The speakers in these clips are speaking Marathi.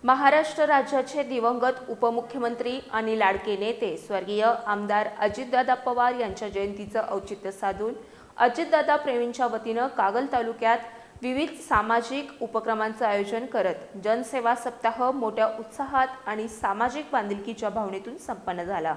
महाराष्ट्र राज्याचे दिवंगत उपमुख्यमंत्री आणि लाडके नेते स्वर्गीय आमदार अजितदादा पवार यांच्या जयंतीचं औचित्य साधून अजितदादा प्रेमींच्या वतीनं कागल तालुक्यात विविध सामाजिक उपक्रमांचं आयोजन करत जनसेवा सप्ताह मोठ्या उत्साहात आणि सामाजिक बांधिलकीच्या भावनेतून संपन्न झाला।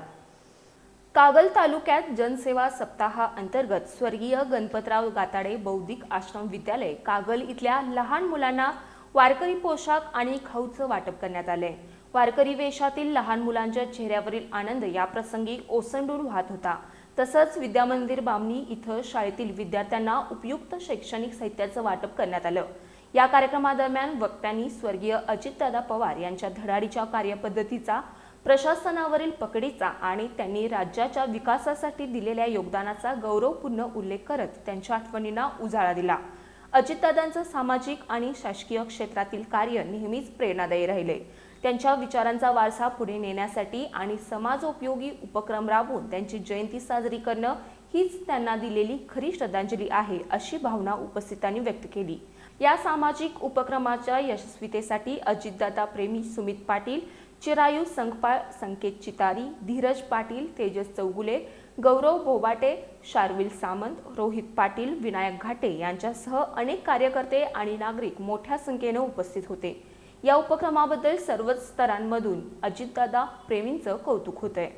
कागल तालुक्यात जनसेवा सप्ताहाअंतर्गत स्वर्गीय गणपतराव गाताडे बौद्धिक आश्रम विद्यालय कागल इथल्या लहान मुलांना वारकरी पोशाख आणि खाऊचं वाटप करण्यात आले। वारकरी वेशातील लहान मुलांच्या चेहऱ्यावरील आनंद या प्रसंगी ओसंडून वाहत होता। तसंच विद्यामंदिर बामणी इथं शाळेतील विद्यार्थ्यांना उपयुक्त शैक्षणिक साहित्याचं वाटप करण्यात आलं। या कार्यक्रमादरम्यान वक्त्यांनी स्वर्गीय अजितदादा पवार यांच्या धडाडीच्या कार्यपद्धतीचा, प्रशासनावरील पकडीचा आणि त्यांनी राज्याच्या विकासासाठी दिलेल्या योगदानाचा गौरवपूर्ण उल्लेख करत त्यांच्या आठवणींना उजाळा दिला। अजितदादांचं सामाजिक आणि शासकीय क्षेत्रातील कार्य नेहमीच प्रेरणादायी राहिले। त्यांच्या विचारांचा वारसा पुढे नेण्यासाठी आणि समाजोपयोगी उपक्रम राबवून त्यांची जयंती साजरी करणं हीच त्यांना दिलेली खरी श्रद्धांजली आहे, अशी भावना उपस्थितांनी व्यक्त केली। या सामाजिक उपक्रमाच्या यशस्वीतेसाठी अजितदादा प्रेमी सुमित पाटील, चिरायू संकपाळ, संकेत चितारी, धीरज पाटील, तेजस चौगुले, गौरव बोबाटे, शार्विल सामंत, रोहित पाटील, विनायक घाटे यांच्यासह अनेक कार्यकर्ते आणि नागरिक मोठ्या संख्येने उपस्थित होते। या उपक्रमाबद्दल सर्वच स्तरांमधून अजितदादा प्रेमींचं कौतुक होतंय।